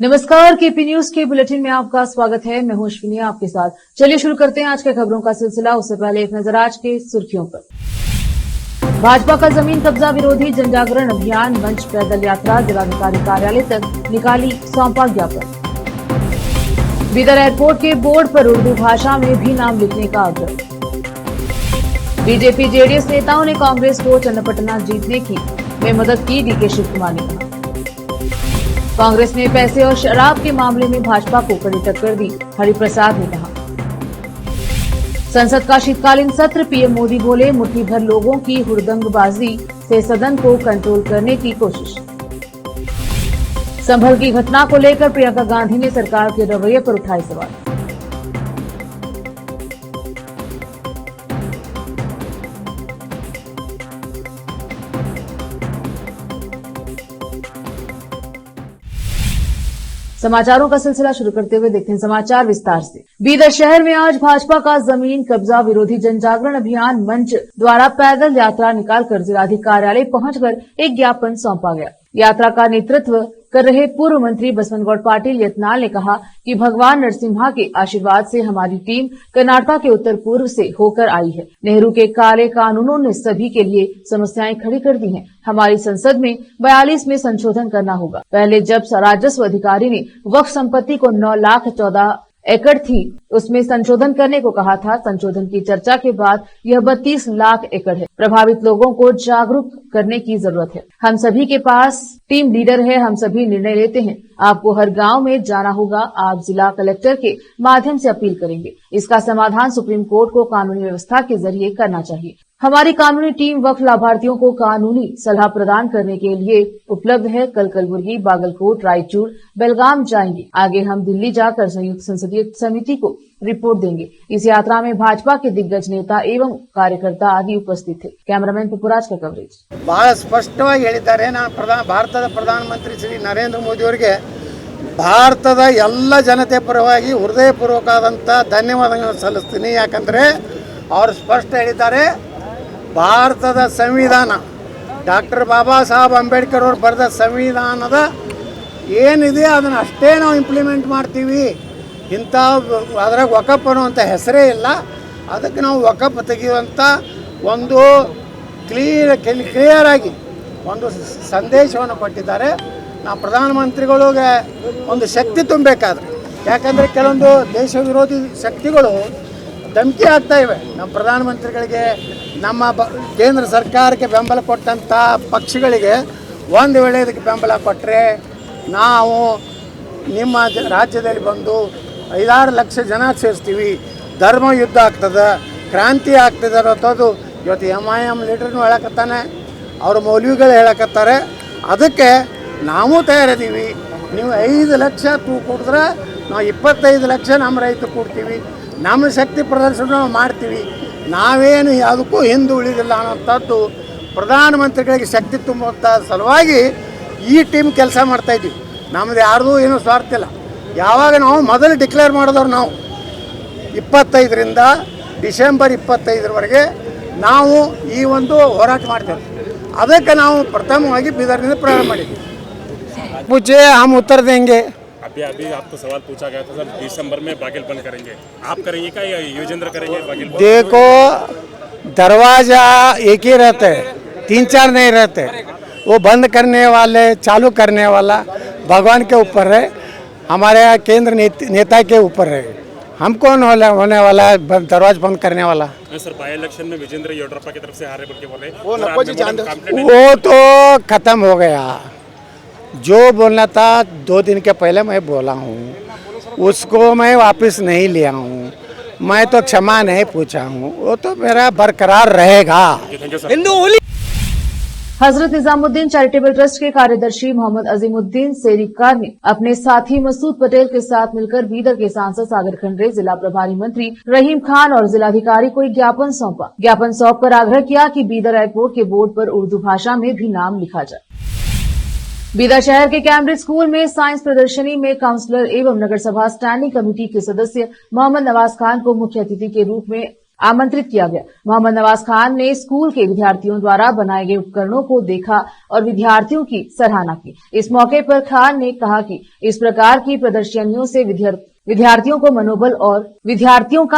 नमस्कार, KP news के bulletin में आपका स्वागत है। मैं हूं अश्विनी आपके साथ। चलिए शुरू करते हैं आज के खबरों का सिलसिला। उससे पहले एक नजर आज के सुर्खियों पर। भाजपा का जमीन कब्जा विरोधी जनजागरण अभियान मंच पैदल यात्रा जिलाधिकारी कार्यालय तक निकाली, सौंपा ज्ञापन। बीदर एयरपोर्ट के बोर्ड पर उर्दू भाषा में भी नाम लिखने का आग्रह। बीजेपी जेडीएस नेताओं ने कांग्रेस को चन्नपटना जीतने में मदद की, डीके शिव कुमार ने कहा। कांग्रेस ने पैसे और शराब के मामले में भाजपा को कड़ी टक्कर दी, हरिप्रसाद ने कहा। संसद का शीतकालीन सत्र, पीएम मोदी बोले मुट्ठी भर लोगों की हुड़दंगबाजी से सदन को कंट्रोल करने की कोशिश। संभल की घटना को लेकर प्रियंका गांधी ने सरकार के रवैये पर उठाए सवाल। समाचारों का सिलसिला शुरू करते हुए देखते हैं समाचार विस्तार से। बीदर शहर में आज भाजपा का जमीन कब्जा विरोधी जनजागरण अभियान मंच द्वारा पैदल यात्रा निकालकर जिलाधिकारी कार्यालय पहुंचकर एक ज्ञापन सौंपा गया। यात्रा का नेतृत्व कर रहे पूर्व मंत्री बसवनगौड़ पाटिल यत्नाल ने कहा कि भगवान नरसिम्हा के आशीर्वाद से हमारी टीम कर्नाटक के उत्तर पूर्व से होकर आई है। नेहरू के काले कानूनों ने सभी के लिए समस्याएं खड़ी कर दी हैं। हमारी संसद में 42 में संशोधन करना होगा। पहले जब राजस्व अधिकारी ने वक्फ संपत्ति को 9,14,000 एकड़ थी, उसमें संशोधन करने को कहा था। संशोधन की चर्चा के बाद यह 32 लाख एकड़ है। प्रभावित लोगों को जागरूक करने की जरूरत है। हम सभी के पास टीम लीडर है, हम सभी निर्णय लेते हैं। आपको हर गांव में जाना होगा। आप जिला कलेक्टर के माध्यम से अपील करेंगे। इसका समाधान सुप्रीम कोर्ट को कानूनी व्यवस्था के जरिए करना चाहिए। हमारी कानूनी टीम वक्फ लाभार्थियों को कानूनी सलाह प्रदान करने के लिए उपलब्ध है। कल कलबुर्गी, बागलकोट, रायचूर, बेलगाम जाएंगे। आगे हम दिल्ली जाकर संयुक्त संसदीय समिति को रिपोर्ट देंगे। इस यात्रा में भाजपा के दिग्गज नेता एवं कार्यकर्ता आदि उपस्थित थे। कैमरामैन पुपुराज का कवरेज। ಬಹಳ ಸ್ಪಷ್ಟವಾಗಿ ಹೇಳಿದ್ದಾರೆ। ಭಾರತದ ಪ್ರಧಾನಮಂತ್ರಿ ಶ್ರೀ ನರೇಂದ್ರ ಮೋದಿ ಅವರಿಗೆ ಭಾರತದ ಎಲ್ಲ ಜನತೆ ಪರವಾಗಿ ಹೃದಯಪೂರ್ವಕವಾದಂಥ ಧನ್ಯವಾದಗಳನ್ನು ಸಲ್ಲಿಸ್ತೀನಿ। ಯಾಕಂದರೆ ಅವರು ಸ್ಪಷ್ಟ ಹೇಳಿದ್ದಾರೆ, ಭಾರತದ ಸಂವಿಧಾನ ಡಾಕ್ಟರ್ ಬಾಬಾ ಸಾಹೇಬ್ ಅಂಬೇಡ್ಕರ್ ಅವರು ಬರೆದ ಸಂವಿಧಾನದ ಏನಿದೆ ಅದನ್ನು ಅಷ್ಟೇ ನಾವು ಇಂಪ್ಲಿಮೆಂಟ್ ಮಾಡ್ತೀವಿ। ಇಂಥ ಅದ್ರಾಗ ವಕಫ್ ಅನ್ನುವಂಥ ಹೆಸರೇ ಇಲ್ಲ। ಅದಕ್ಕೆ ನಾವು ವಕಫ್ ತೆಗೆಯುವಂಥ ಒಂದು ಕ್ಲಿಯರ್ ಆಗಿ ಒಂದು ಸಂದೇಶವನ್ನು ಕೊಟ್ಟಿದ್ದಾರೆ। ನಾವು ಪ್ರಧಾನಮಂತ್ರಿಗಳಿಗೆ ಒಂದು ಶಕ್ತಿ ತುಂಬಬೇಕಾದ್ರೆ, ಯಾಕಂದರೆ ಕೆಲವೊಂದು ದೇಶ ವಿರೋಧಿ ಶಕ್ತಿಗಳು ಧಮಕಿ ಆಗ್ತಾ ಇವೆ ನಮ್ಮ ಪ್ರಧಾನಮಂತ್ರಿಗಳಿಗೆ, ನಮ್ಮ ಕೇಂದ್ರ ಸರ್ಕಾರಕ್ಕೆ ಬೆಂಬಲ ಕೊಟ್ಟಂಥ ಪಕ್ಷಗಳಿಗೆ ಒಂದು ವೇಳೆ ಇದಕ್ಕೆ ಬೆಂಬಲ ಕೊಟ್ಟರೆ ನಾವು ನಿಮ್ಮ ರಾಜ್ಯದಲ್ಲಿ ಬಂದು 5-6 ಲಕ್ಷ ಜನ ಸೇರಿಸ್ತೀವಿ, ಧರ್ಮ ಯುದ್ಧ ಆಗ್ತದೆ, ಕ್ರಾಂತಿ ಆಗ್ತದೆ ಅನ್ನೋದು ಇವತ್ತು MIM ಲೀಡರ್ನು ಹೇಳಕತ್ತಾನೆ, ಅವ್ರ ಮೌಲ್ವಿಗಳು ಹೇಳಕತ್ತಾರೆ। ಅದಕ್ಕೆ ನಾವು ತಯಾರಿದ್ದೀವಿ। ನೀವು 5 ಲಕ್ಷ ಕೊಡಿದ್ರೆ ನಾವು 25 ಲಕ್ಷ ನಮ್ಮ ರೈತರು ಕೊಡ್ತೀವಿ। ನಮ್ಮ ಶಕ್ತಿ ಪ್ರದರ್ಶನ ನಾವು ಮಾಡ್ತೀವಿ। ನಾವೇನು ಯಾವುದಕ್ಕೂ ಹಿಂದೆ ಉಳಿದಿಲ್ಲ ಅನ್ನೋಂಥದ್ದು ಪ್ರಧಾನಮಂತ್ರಿಗಳಿಗೆ ಶಕ್ತಿ ತುಂಬುವಂಥ ಸಲುವಾಗಿ ಈ ಟೀಮ್ ಕೆಲಸ ಮಾಡ್ತಾಯಿದ್ದೀವಿ। ನಮ್ಮದು ಯಾರ್ದು ಏನೂ ಸ್ವಾರ್ಥ ಇಲ್ಲ। ಯಾವಾಗ ನಾವು ಮೊದಲು ಡಿಕ್ಲೇರ್ ಮಾಡಿದವ್ರು ನಾವು 25ರಿಂದ ಡಿಸೆಂಬರ್ 25ರವರೆಗೆ ನಾವು ಈ ಒಂದು ಹೋರಾಟ ಮಾಡ್ತೇವೆ। ಅದಕ್ಕೆ ನಾವು ಪ್ರಥಮವಾಗಿ ಬೀದರ್ನಿಂದ ಪ್ರಾರಂಭ ಮಾಡಿದ್ವಿ। पूछे हम उत्तर देंगे। अभी आपको सवाल पूछा गया था सर, दिसंबर में बागेल बंद करेंगे, आप करेंगे क्या या योगेंद्र करेंगे बागेल? देखो, दरवाजा एक ही रहते हैं, 3-4 नहीं रहते। वो बंद करने वाले चालू करने वाला भगवान के ऊपर है, हमारे केंद्र नेता के ऊपर है। हम कौन होने वाला है दरवाजा बंद करने वाला? सर, बाई इलेक्शन में विजेंद्र येडियुरप्पा की तरफ से हारे बोल के बोले वो तो खत्म हो गया। जो बोलना था 2 दिन के पहले मैं बोला हूँ, उसको मैं वापस नहीं लिया हूँ। मैं तो क्षमा नहीं पूछा हूँ, वो तो मेरा बरकरार रहेगा। हजरत निजामुद्दीन चैरिटेबल ट्रस्ट के कार्यदर्शी मोहम्मद अजीमुद्दीन सेरिकार ने अपने साथी मसूद पटेल के साथ मिलकर बीदर के सांसद सागर खंडरे, जिला प्रभारी मंत्री रहीम खान और जिलाधिकारी को एक ज्ञापन सौंपा। ज्ञापन सौंपकर आग्रह किया कि बीदर एयरपोर्ट के बोर्ड पर उर्दू भाषा में भी नाम लिखा जाए। बीदर शहर के कैम्ब्रिज स्कूल में साइंस प्रदर्शनी में काउंसलर एवं नगर सभा स्टैंडिंग कमेटी के सदस्य मोहम्मद नवाज खान को मुख्य अतिथि के रूप में आमंत्रित किया गया। मोहम्मद नवाज खान ने स्कूल के विद्यार्थियों द्वारा बनाए गए उपकरणों को देखा और विद्यार्थियों की सराहना की। इस मौके पर खान ने कहा कि इस प्रकार की प्रदर्शनियों से विद्यार्थियों का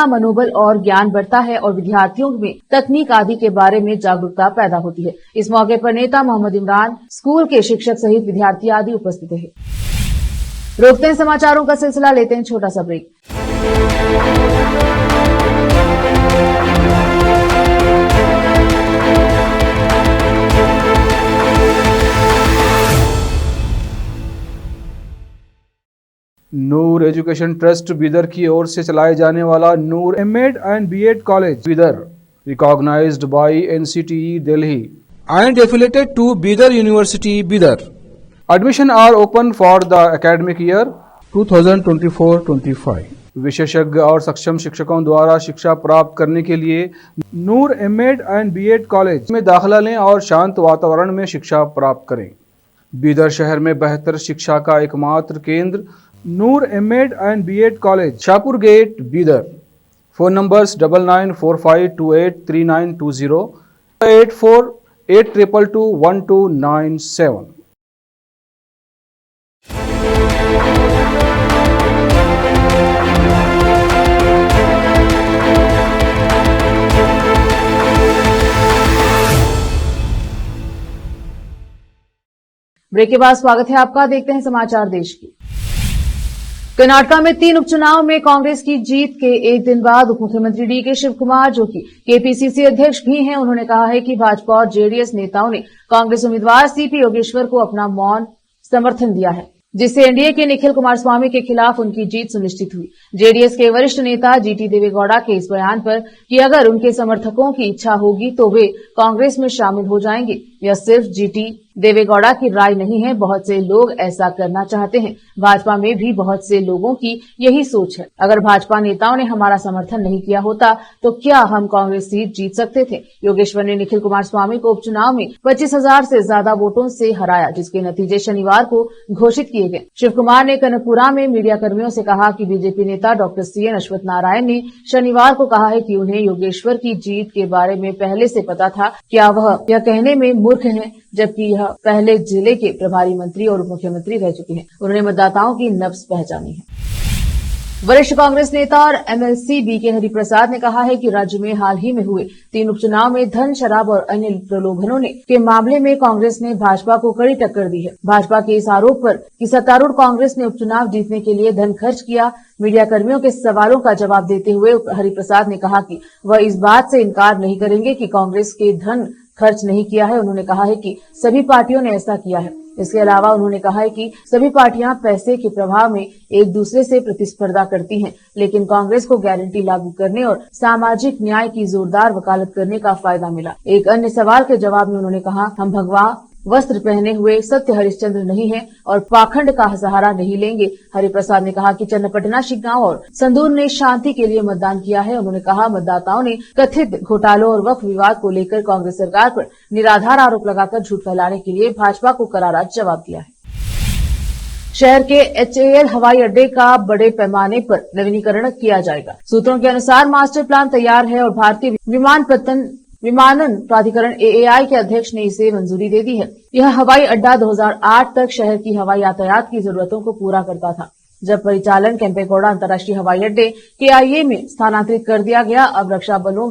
मनोबल और ज्ञान बढ़ता है और विद्यार्थियों में तकनीक आदि के बारे में जागरूकता पैदा होती है। इस मौके पर नेता मोहम्मद इमरान, स्कूल के शिक्षक सहित विद्यार्थी आदि उपस्थित रहे। रोकते हैं समाचारों का सिलसिला, लेते हैं छोटा सा break. Noor education trust Bidar की ओर से चलाए जाने वाला Noor MEd and BEd college Bidar, recognised by NCTE Delhi and affiliated to Bidar University, Bidar. Admission are open for the academic year 2024-25. विशेषज्ञ और सक्षम शिक्षकों द्वारा शिक्षा प्राप्त करने के लिए नूर एमएड एंड बीएड कॉलेज में दाखिला लें और शांत वातावरण में शिक्षा प्राप्त करें। बीदर शहर में बेहतर शिक्षा का एकमात्र केंद्र Noor MEd and BEd college, Shahpur gate, Bidar. Phone numbers 9945283920, 8482221297। Break के बाद स्वागत है आपका। देखते हैं समाचार देश की। कर्नाटका में 3 उपचुनाव में कांग्रेस की जीत के एक दिन बाद उप मुख्यमंत्री डीके शिव कुमार, जो कि केपीसीसी अध्यक्ष भी हैं, उन्होंने कहा है कि भाजपा और जेडीएस नेताओं ने कांग्रेस उम्मीदवार सीपी योगेश्वर को अपना मौन समर्थन दिया है, जिससे एनडीए के निखिल कुमारस्वामी के खिलाफ उनकी जीत सुनिश्चित हुई। जेडीएस के वरिष्ठ नेता जीटी देवेगौड़ा के इस बयान पर कि अगर उनके समर्थकों की इच्छा होगी तो वे कांग्रेस में शामिल हो जाएंगे, यह सिर्फ जीटी देवेगौड़ा की राय नहीं है, बहुत से लोग ऐसा करना चाहते हैं। भाजपा में भी बहुत से लोगों की यही सोच है। अगर भाजपा नेताओं ने हमारा समर्थन नहीं किया होता तो क्या हम कांग्रेस सीट जीत सकते थे। योगेश्वर ने निखिल कुमारस्वामी को उपचुनाव में 25,000 से ज्यादा वोटों से हराया, जिसके नतीजे शनिवार को घोषित किए गए। शिव कुमार ने कनकपुरा में मीडिया कर्मियों से कहा कि बीजेपी नेता डॉक्टर सीएन अश्वत्थ नारायण ने शनिवार को कहा है कि उन्हें योगेश्वर की जीत के बारे में पहले से पता था। क्या वह यह कहने में मूर्ख हैं, जबकि यह पहले जिले के प्रभारी मंत्री और उप मुख्यमंत्री रह चुके हैं। उन्होंने मतदाताओं की नब्ज पहचानी है। वरिष्ठ कांग्रेस नेता और एमएलसी बीके हरिप्रसाद ने कहा है कि राज्य में हाल ही में हुए 3 उपचुनाव में धन, शराब और अन्य प्रलोभनों के मामले में कांग्रेस ने भाजपा को कड़ी टक्कर दी है। भाजपा के इस आरोप पर कि सत्तारूढ़ कांग्रेस ने उपचुनाव जीतने के लिए धन खर्च किया, मीडिया कर्मियों के सवालों का जवाब देते हुए हरिप्रसाद ने कहा कि वह इस बात से इनकार नहीं करेंगे कि कांग्रेस के धन खर्च नहीं किया है। उन्होंने कहा है कि सभी पार्टियों ने ऐसा किया है। इसके अलावा उन्होंने कहा है कि सभी पार्टियां पैसे के प्रभाव में एक दूसरे से प्रतिस्पर्धा करती हैं, लेकिन कांग्रेस को गारंटी लागू करने और सामाजिक न्याय की जोरदार वकालत करने का फायदा मिला। एक अन्य सवाल के जवाब में उन्होंने कहा, हम भगवा वस्त्र पहने हुए सत्य हरिश्चंद्र नहीं है और पाखंड का सहारा नहीं लेंगे। हरिप्रसाद ने कहा कि चन्नपटना, शिगांव और संदूर ने शांति के लिए मतदान किया है। उन्होंने कहा, मतदाताओं ने कथित घोटालों और वक्फ विवाद को लेकर कांग्रेस सरकार पर निराधार आरोप लगाकर झूठ फैलाने के लिए भाजपा को करारा जवाब दिया है। शहर के HAL हवाई अड्डे का बड़े पैमाने पर नवीनीकरण किया जाएगा। सूत्रों के अनुसार मास्टर प्लान तैयार है और भारतीय विमानन प्राधिकरण AAI के अध्यक्ष ने इसे मंजूरी दे दी है। यह हवाई अड्डा 2008 तक शहर की हवाई यातायात की जरूरतों को पूरा करता था, जब परिचालन केम्पेगौड़ा अंतर्राष्ट्रीय हवाई अड्डे KIA में स्थानांतरित कर दिया गया। अब रक्षा बलों,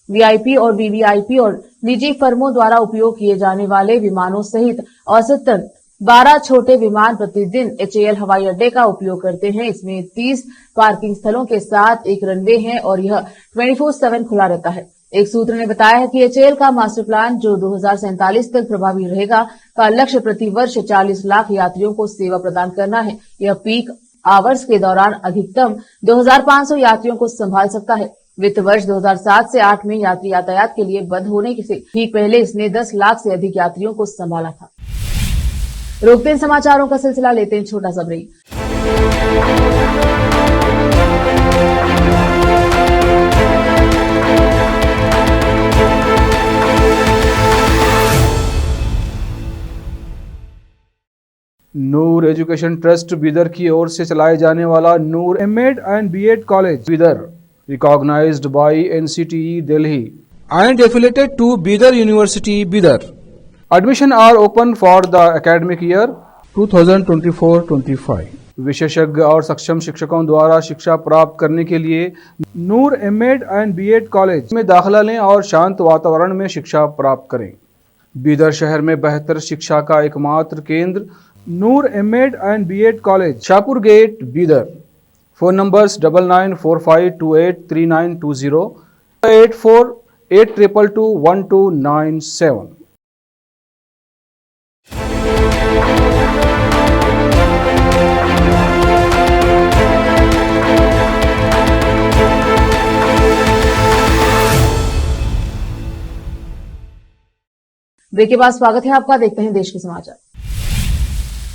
VIP और VVIP और निजी फर्मों द्वारा उपयोग किए जाने वाले विमानों सहित औसतन 12 छोटे विमान प्रतिदिन HAL हवाई अड्डे का उपयोग करते हैं। इसमें 30 पार्किंग स्थलों के साथ एक रनवे है और यह 24/7 खुला रहता है। एक सूत्र ने बताया है कि HAL का मास्टर प्लान, जो 2047 तक प्रभावी रहेगा, का लक्ष्य प्रति वर्ष 40 लाख यात्रियों को सेवा प्रदान करना है। यह पीक आवर्स के दौरान अधिकतम 2500 यात्रियों को संभाल सकता है। वित्त वर्ष 2007 से 8 में यात्री यातायात के लिए बंद होने से ठीक पहले इसने 10 लाख से अधिक यात्रियों को संभाला था। रोकते हैं समाचारों का सिलसिला, लेते हैं छोटा सा break. Noor education trust Bidar की ओर से चलाए जाने वाला Noor MEd and BEd college Bidar, recognized by NCTE Delhi. and affiliated to Bidar University, Bidar. Admission are open for the academic year 2024-25. विशेषज्ञ और सक्षम शिक्षकों द्वारा शिक्षा प्राप्त करने के लिए नूर एमएड एंड बीएड कॉलेज में दाखिला लें और शांत वातावरण में शिक्षा प्राप्त करें। बीदर शहर में बेहतर शिक्षा का एकमात्र केंद्र Noor MEd and BEd college, Shahpur gate, Bidar. Phone numbers 9945283920, 8482221297। Break के बाद स्वागत है आपका। देखते हैं देश के समाचार।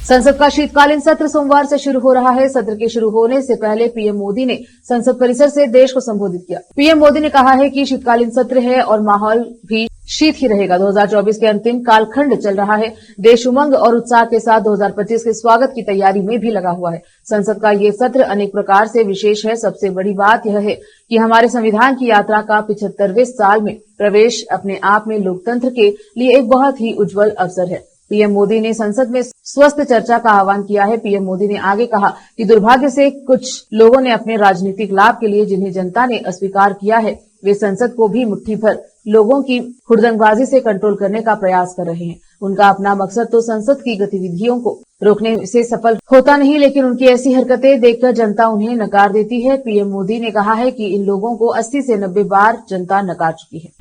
संसद का शीतकालीन सत्र सोमवार से शुरू हो रहा है। सत्र के शुरू होने से पहले पीएम मोदी ने संसद परिसर से देश को संबोधित किया। पीएम मोदी ने कहा है कि शीतकालीन सत्र है और माहौल भी शीत ही रहेगा। 2024 के अंतिम कालखंड चल रहा है। देश उमंग और उत्साह के साथ 2025 के स्वागत की तैयारी में भी लगा हुआ है। संसद का ये सत्र अनेक प्रकार से विशेष है। सबसे बड़ी बात यह है कि हमारे संविधान की यात्रा का 75वें साल में प्रवेश अपने आप में लोकतंत्र के लिए एक बहुत ही उज्जवल अवसर है। पीएम मोदी ने संसद में स्वस्थ चर्चा का आह्वान किया है। पीएम मोदी ने आगे कहा कि दुर्भाग्य से कुछ लोगों ने अपने राजनीतिक लाभ के लिए जिन्हें जनता ने अस्वीकार किया है, वे संसद को भी मुट्ठी भर लोगों की हुड़दंगबाजी से कंट्रोल करने का प्रयास कर रहे हैं। उनका अपना मकसद तो संसद की गतिविधियों को रोकने से सफल होता नहीं, लेकिन उनकी ऐसी हरकतें देखकर जनता उन्हें नकार देती है। पीएम मोदी ने कहा है कि इन लोगों को 80 से 90 बार जनता नकार चुकी है।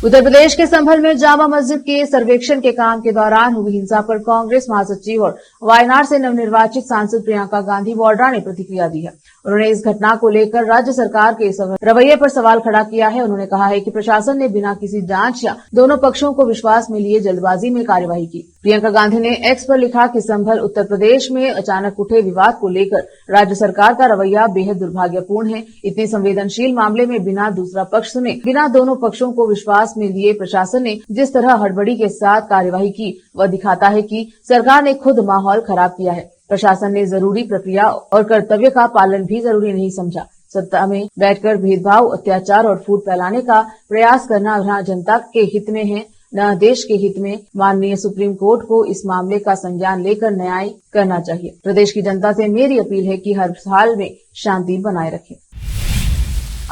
उत्तर प्रदेश के संभल में जामा मस्जिद के सर्वेक्षण के काम के दौरान हुई हिंसा पर कांग्रेस महासचिव और वायनाड से नवनिर्वाचित सांसद प्रियंका गांधी वाड्रा ने प्रतिक्रिया दी है। उन्होंने इस घटना को लेकर राज्य सरकार के रवैये पर सवाल खड़ा किया है। उन्होंने कहा है कि प्रशासन ने बिना किसी जांच या दोनों पक्षों को विश्वास में लिए जल्दबाजी में कार्यवाही की। प्रियंका गांधी ने एक्स पर लिखा कि संभल उत्तर प्रदेश में अचानक उठे विवाद को लेकर राज्य सरकार का रवैया बेहद दुर्भाग्यपूर्ण है। इतने संवेदनशील मामले में बिना दूसरा पक्ष सुने, बिना दोनों पक्षों को विश्वास में लिए प्रशासन ने जिस तरह हड़बड़ी के साथ कार्यवाही की, वह दिखाता है कि सरकार ने खुद माहौल खराब किया है। प्रशासन ने जरूरी प्रक्रिया और कर्तव्य का पालन भी जरूरी नहीं समझा। सत्ता में बैठकर भेदभाव, अत्याचार और फूट फैलाने का प्रयास करना न जनता के हित में है, न देश के हित में। माननीय सुप्रीम कोर्ट को इस मामले का संज्ञान लेकर न्याय करना चाहिए। प्रदेश की जनता से मेरी अपील है कि हर हाल में शांति बनाए रखें।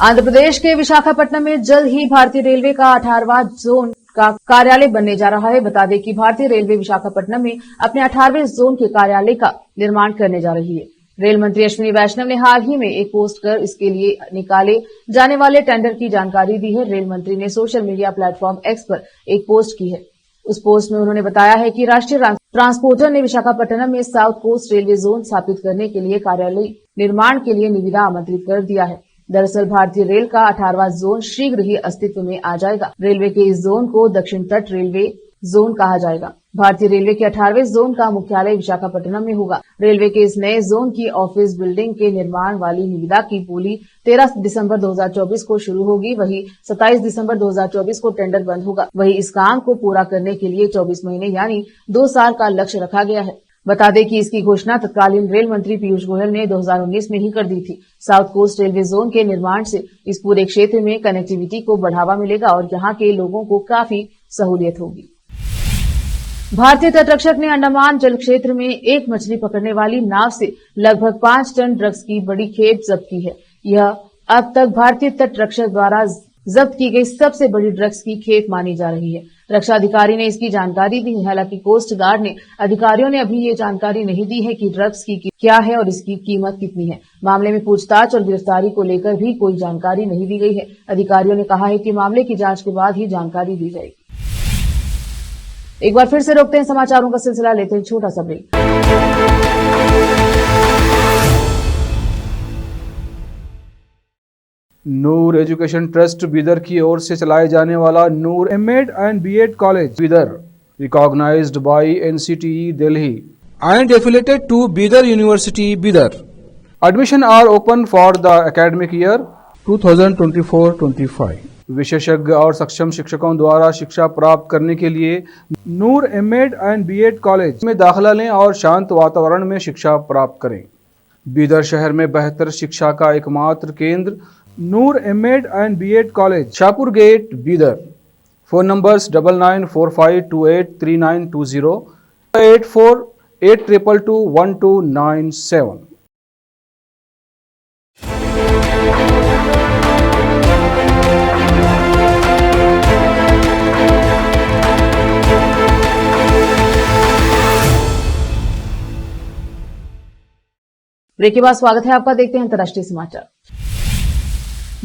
आंध्र प्रदेश के विशाखापट्टनम में जल्द ही भारतीय रेलवे का 18वां जोन का कार्यालय बनने जा रहा है। बता दें कि भारतीय रेलवे विशाखापट्टनम में अपने 18वें जोन के कार्यालय का निर्माण करने जा रही है। रेल मंत्री अश्विनी वैष्णव ने हाल ही में एक पोस्ट कर इसके लिए निकाले जाने वाले टेंडर की जानकारी दी है। रेल मंत्री ने सोशल मीडिया प्लेटफॉर्म एक्स पर एक पोस्ट की है। उस पोस्ट में उन्होंने बताया है कि राष्ट्रीय ट्रांसपोर्टर ने विशाखापट्टनम में साउथ कोस्ट रेलवे जोन स्थापित करने के लिए कार्यालय निर्माण के लिए निविदा आमंत्रित कर दिया है। दरअसल भारतीय रेल का 18वां जोन शीघ्र ही अस्तित्व में आ जाएगा। रेलवे के इस जोन को दक्षिण तट रेलवे जोन कहा जाएगा। भारतीय रेलवे के 18वें जोन का मुख्यालय विशाखापट्टनम में होगा। रेलवे के इस नए जोन की ऑफिस बिल्डिंग के निर्माण वाली निविदा की बोली 13 दिसंबर 2024 को शुरू होगी। वहीं 27 दिसंबर 2024 को टेंडर बंद होगा। वहीं इस काम को पूरा करने के लिए 24 महीने यानी 2 साल का लक्ष्य रखा गया है। बता दें कि इसकी घोषणा तत्कालीन रेल मंत्री पीयूष गोयल ने 2019 में ही कर दी थी। साउथ कोस्ट रेलवे जोन के निर्माण से इस पूरे क्षेत्र में कनेक्टिविटी को बढ़ावा मिलेगा और यहाँ के लोगों को काफी सहूलियत होगी। भारतीय तटरक्षक ने अंडमान जल क्षेत्र में एक मछली पकड़ने वाली नाव से लगभग 5 टन ड्रग्स की बड़ी खेप जब्त की है। यह अब तक भारतीय तटरक्षक द्वारा जब्त की गई सबसे बड़ी ड्रग्स की खेप मानी जा रही है। रक्षा अधिकारी ने इसकी जानकारी दी। हालांकि कोस्ट गार्ड ने अधिकारियों ने अभी ये जानकारी नहीं दी है कि ड्रग्स की क्या है और इसकी कीमत कितनी है। मामले में पूछताछ और गिरफ्तारी को लेकर भी कोई जानकारी नहीं दी गई है। अधिकारियों ने कहा है कि मामले की जांच के बाद ही जानकारी दी जाएगी। एक बार फिर से रोकते हैं समाचारों का सिलसिला, लेते हैं छोटा सा break. Noor education trust Bidar की ओर से चलाए जाने वाला Noor MEd and BEd college Bidar, recognised by NCTE Delhi and affiliated to Bidar University, Bidar. Admission are open for the academic year 2024-25. विशेषज्ञ और सक्षम शिक्षकों द्वारा शिक्षा प्राप्त करने के लिए नूर एमएड एंड बीएड कॉलेज में दाखिला लें और शांत वातावरण में शिक्षा प्राप्त करें। बीदर शहर में बेहतर शिक्षा का एकमात्र केंद्र Noor MEd and BEd college, Shahpur gate, Bidar. Phone numbers 9945283920, 8482221297। Break के बाद स्वागत है आपका। देखते हैं अंतर्राष्ट्रीय समाचार।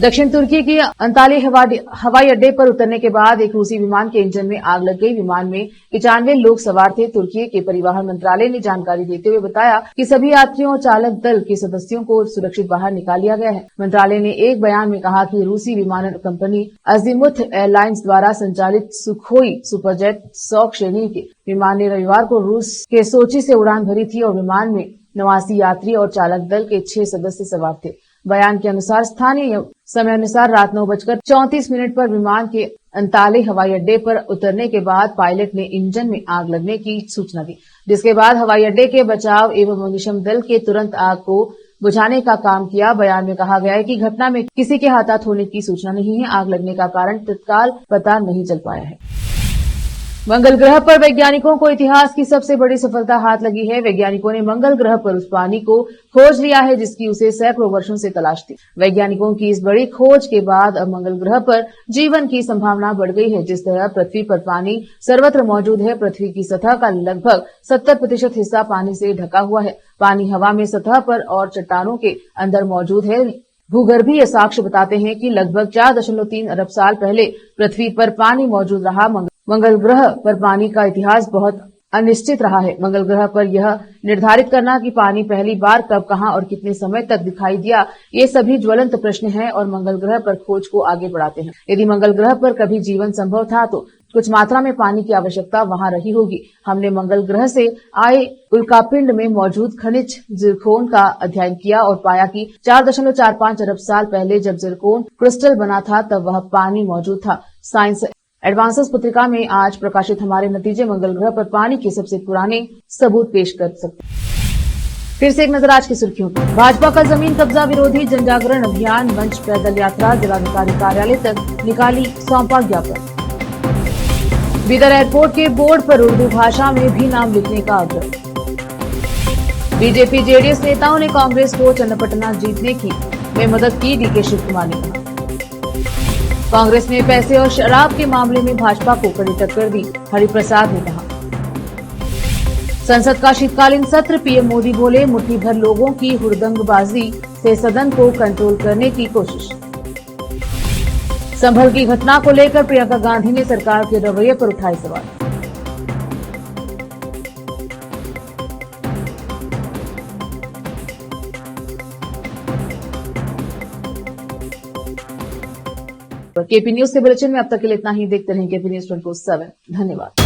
दक्षिण तुर्की की अंताली हवाई अड्डे पर उतरने के बाद एक रूसी विमान के इंजन में आग लग गई। विमान में 95 लोग सवार थे। तुर्की के परिवहन मंत्रालय ने जानकारी देते हुए बताया कि सभी यात्रियों और चालक दल के सदस्यों को सुरक्षित बाहर निकाल लिया गया है। मंत्रालय ने एक बयान में कहा कि रूसी विमानन कंपनी अजीमुथ एयरलाइंस द्वारा संचालित सुखोई सुपरजेट 100 श्रेणी के विमान ने रविवार को रूस के सोची से उड़ान भरी थी और विमान में 89 यात्री और चालक दल के 6 सदस्य सवार थे। बयान के अनुसार स्थानीय समय अनुसार रात 9:34 पर विमान के अंताले हवाई अड्डे पर उतरने के बाद पायलट ने इंजन में आग लगने की सूचना दी, जिसके बाद हवाई अड्डे के बचाव एवं अग्निशमन दल के तुरंत आग को बुझाने का काम किया। बयान में कहा गया है कि घटना में किसी के हताहत होने की सूचना नहीं है। आग लगने का कारण तत्काल पता नहीं चल पाया है। मंगल ग्रह पर वैज्ञानिकों को इतिहास की सबसे बड़ी सफलता हाथ लगी है। वैज्ञानिकों ने मंगल ग्रह पर उस पानी को खोज लिया है जिसकी उसे सैकड़ों वर्षों से तलाश थी। वैज्ञानिकों की इस बड़ी खोज के बाद अब मंगल ग्रह पर जीवन की संभावना बढ़ गई है। जिस तरह पृथ्वी पर पानी सर्वत्र मौजूद है, पृथ्वी की सतह का लगभग 70% हिस्सा पानी से ढका हुआ है। पानी हवा में, सतह पर और चट्टानों के अंदर मौजूद है। भूगर्भीय साक्ष्य बताते हैं कि लगभग 4.3 अरब साल पहले पृथ्वी पर पानी मौजूद रहा। मंगल ग्रह पर पानी का इतिहास बहुत अनिश्चित रहा है। मंगल ग्रह पर यह निर्धारित करना कि पानी पहली बार कब, कहां और कितने समय तक दिखाई दिया, ये सभी ज्वलंत प्रश्न हैं और मंगल ग्रह पर खोज को आगे बढ़ाते हैं। यदि मंगल ग्रह पर कभी जीवन संभव था तो कुछ मात्रा में पानी की आवश्यकता वहां रही होगी। हमने मंगल ग्रह से आए उल्कापिंड में मौजूद खनिज जिरकोन का अध्ययन किया और पाया कि 4.45 अरब साल पहले जब जिरकोन क्रिस्टल बना था तब वह पानी मौजूद था। साइंस एडवांसेस पत्रिका में आज प्रकाशित हमारे नतीजे मंगल ग्रह पर पानी के सबसे पुराने सबूत पेश कर सकते हैं। फिर से एक नजर आज की सुर्खियों पर। भाजपा का जमीन कब्जा विरोधी जनजागरण अभियान मंच पैदल यात्रा जिलाधिकारी कार्यालय तक निकाली, सौंपा ज्ञापन। बीदर एयरपोर्ट के बोर्ड पर उर्दू भाषा में भी नाम लिखने का आग्रह। बीजेपी जेडीएस नेताओं ने कांग्रेस को चन्नपटना जीतने में मदद की, डीके शिव कुमार ने कहा। कांग्रेस ने पैसे और शराब के मामले में भाजपा को कड़ी टक्कर दी, हरिप्रसाद ने कहा। संसद का शीतकालीन सत्र, पीएम मोदी बोले मुट्ठी भर लोगों की हुड़दंगबाजी से सदन को कंट्रोल करने की कोशिश। संभल की घटना को लेकर प्रियंका गांधी ने सरकार के रवैये पर उठाए सवाल। केपी न्यूज से बुलेटिन में अब तक के लिए इतना ही। देखते रहें केपी न्यूज 24/7। धन्यवाद।